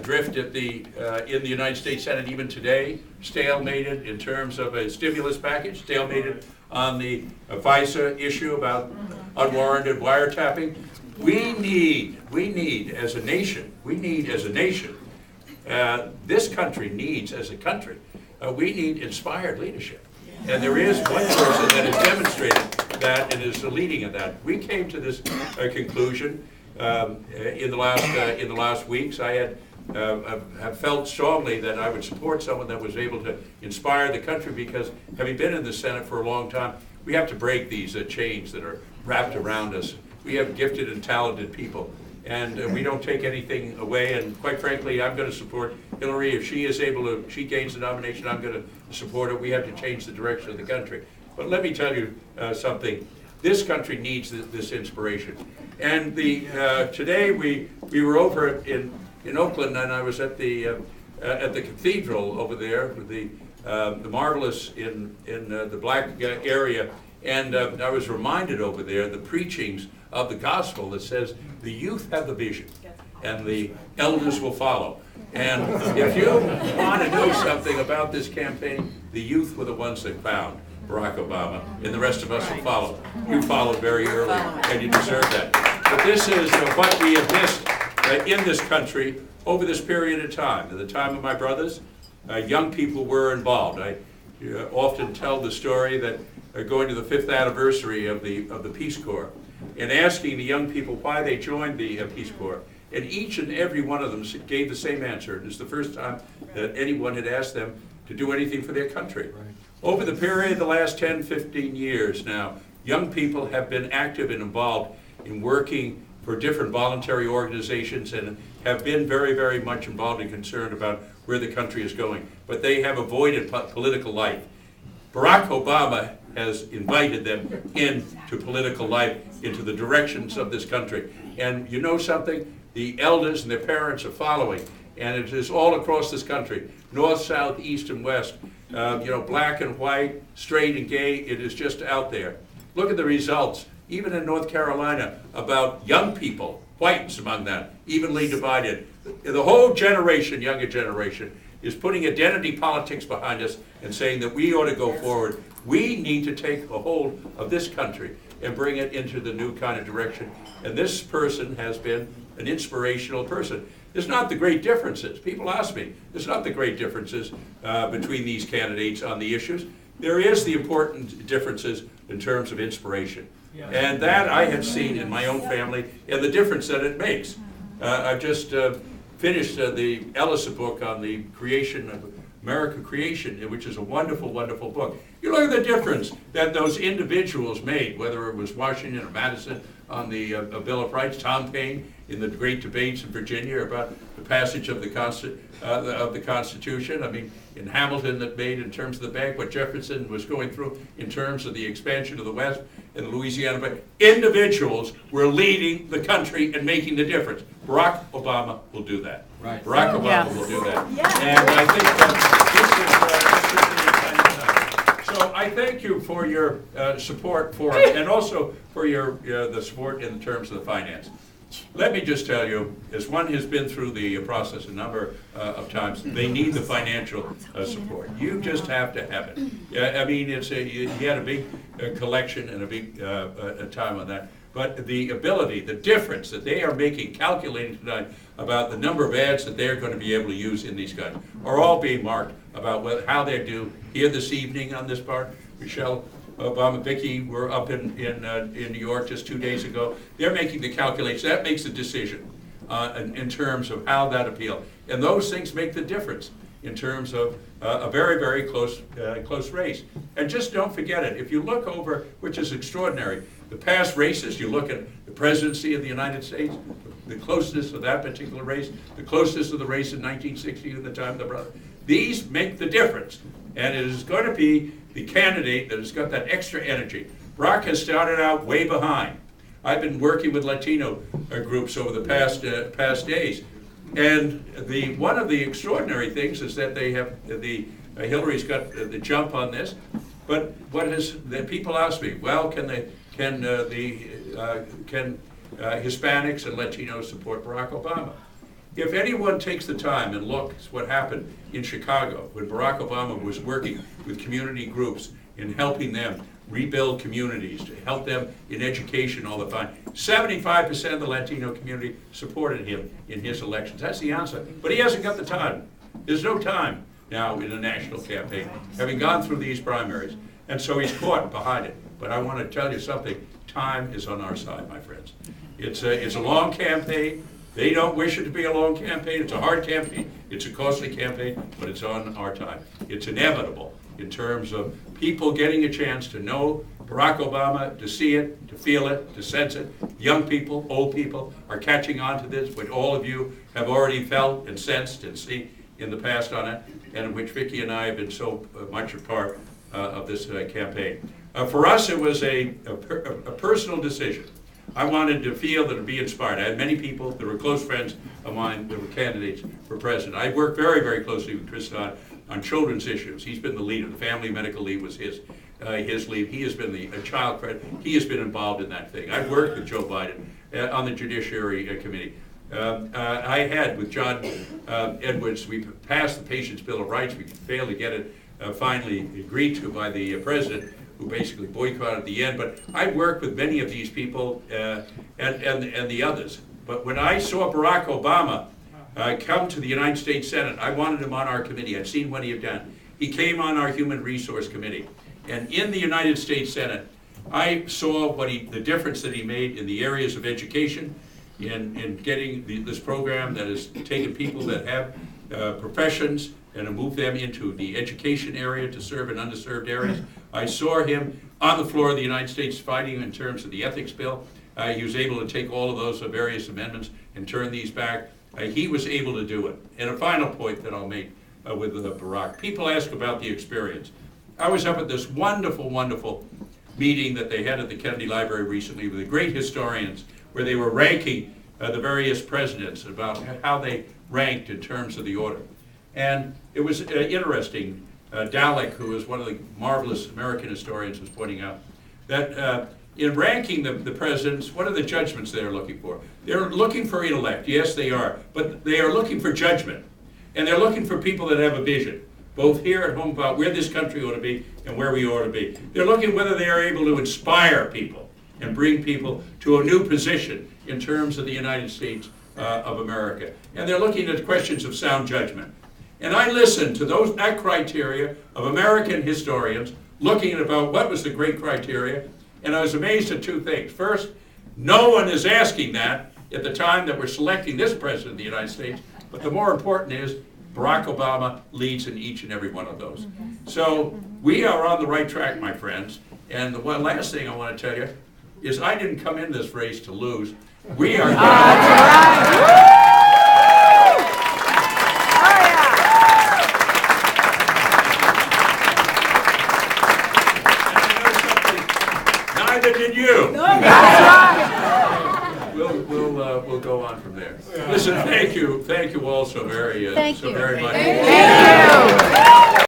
adrift at in the United States Senate even today, stalemated in terms of a stimulus package, stalemated on the FISA issue about unwarranted wiretapping. We need as a nation, this country needs as a country, we need inspired leadership. And there is one person that has demonstrated that and is the leading of that. We came to this conclusion in the last weeks. I have felt strongly that I would support someone that was able to inspire the country, because having been in the Senate for a long time, we have to break these chains that are wrapped around us. We have gifted and talented people, and we don't take anything away. And quite frankly, I'm going to support Hillary. If she is able to, she gains the nomination, I'm going to support her. We have to change the direction of the country. But let me tell you something. This country needs this inspiration. And today we were over in Oakland, and I was at the cathedral over there, the marvelous in the black area, and I was reminded over there the preachings of the gospel that says the youth have the vision, and the elders will follow. And if you want to know something about this campaign, the youth were the ones that found Barack Obama, and the rest of us will follow. You followed very early, and you deserve that. But this is what we have missed in this country over this period of time. At the time of my brothers, young people were involved. I often tell the story that going to the 5th anniversary of the Peace Corps and asking the young people why they joined the Peace Corps. And each and every one of them gave the same answer. It's the first time that anyone had asked them to do anything for their country. Right. Over the period of the last 10, 15 years now, young people have been active and involved in working for different voluntary organizations and have been very, very much involved and concerned about where the country is going. But they have avoided political life. Barack Obama has invited them into political life, into the directions of this country. And you know something? The elders and their parents are following. And it is all across this country, north, south, east, and west. Black and white, straight and gay, it is just out there. Look at the results, even in North Carolina, about young people, whites among that, evenly divided. The whole generation, younger generation, is putting identity politics behind us and saying that we ought to go forward. We need to take a hold of this country and bring it into the new kind of direction. And this person has been an inspirational person. There's not the great differences. People ask me, there's not the great differences between these candidates on the issues. There is the important differences in terms of inspiration. And that I have seen in my own family and the difference that it makes. I've just finished the Ellis book on the creation of America Creation, which is a wonderful, wonderful book. You look at the difference that those individuals made, whether it was Washington or Madison on the Bill of Rights, Tom Paine in the great debates in Virginia about the passage of the Constitution. I mean, in Hamilton that made in terms of the bank, what Jefferson was going through in terms of the expansion of the West and the Louisiana Bank. Individuals were leading the country and making the difference. Barack Obama will do that. Right. Barack Obama will do that. Yes. And I think that this is so I thank you for your support for it, and also for the support in terms of the finance. Let me just tell you, as one has been through the process a number of times, they need the financial support. You just have to have it. I mean, you had a big collection and a big time on that. But the ability, the difference that they are making, calculating tonight about the number of ads that they're going to be able to use in these guys, are all being marked about how they do here this evening on this part. Michelle Obama, Vicky were up in New York just 2 days ago. They're making the calculation. That makes the decision in terms of how that appeal. And those things make the difference in terms of a very, very close race. And just don't forget it. If you look over, which is extraordinary, the past races, you look at the presidency of the United States, the closeness of that particular race, the closeness of the race in 1960 at the time of the brother. These make the difference. And it is going to be the candidate that has got that extra energy. Barack has started out way behind. I've been working with Latino groups over the past days. And one of the extraordinary things is that they have Hillary's got the jump on this. But the people ask me, well, can Hispanics and Latinos support Barack Obama? if anyone takes the time and looks what happened in Chicago when Barack Obama was working with community groups in helping them rebuild communities, to help them in education all the time, 75% of the Latino community supported him in his elections. That's the answer. But he hasn't got the time. There's no time now in a national campaign, having gone through these primaries. And so he's caught behind it. But I want to tell you something, time is on our side, my friends. It's a long campaign. They don't wish it to be a long campaign. It's a hard campaign. It's a costly campaign, but it's on our time. It's inevitable in terms of people getting a chance to know Barack Obama, to see it, to feel it, to sense it. Young people, old people are catching on to this, which all of you have already felt and sensed and seen in the past on it, and in which Vicki and I have been so much a part of this campaign. For us, it was a personal decision. I wanted to feel that to be inspired. I had many people that were close friends of mine that were candidates for president. I worked very, very closely with Chris Dodd on children's issues. He's been the leader. The family medical leave was his lead. He has been the child credit. He has been involved in that thing. I've worked with Joe Biden on the Judiciary Committee. I had with John Edwards, we passed the Patients' Bill of Rights. We failed to get it finally agreed to by the president, who basically boycotted at the end. But I worked with many of these people and the others. But when I saw Barack Obama come to the United States Senate, I wanted him on our committee. I'd seen what he had done. He came on our Human Resource Committee. And in the United States Senate, I saw the difference that he made in the areas of education, in getting this program that has taken people that have professions and to move them into the education area to serve in underserved areas. I saw him on the floor of the United States fighting in terms of the ethics bill. He was able to take all of those various amendments and turn these back. He was able to do it. And a final point that I'll make with Barack. People ask about the experience. I was up at this wonderful, wonderful meeting that they had at the Kennedy Library recently with the great historians, where they were ranking the various presidents about how they ranked in terms of the order. And it was interesting. Dalek, who is one of the marvelous American historians, was pointing out that in ranking the presidents, what are the judgments they're looking for? They're looking for intellect, yes they are, but they are looking for judgment. And they're looking for people that have a vision, both here at home about where this country ought to be and where we ought to be. They're looking whether they are able to inspire people and bring people to a new position in terms of the United States of America. And they're looking at questions of sound judgment. And I listened to that criteria of American historians looking at about what was the great criteria, and I was amazed at two things. First, no one is asking that at the time that we're selecting this president of the United States, but the more important is Barack Obama leads in each and every one of those. So we are on the right track, my friends, and the one last thing I want to tell you is I didn't come in this race to lose. We are neither did you. We'll go on from there. Listen, thank you all so very much. Thank you.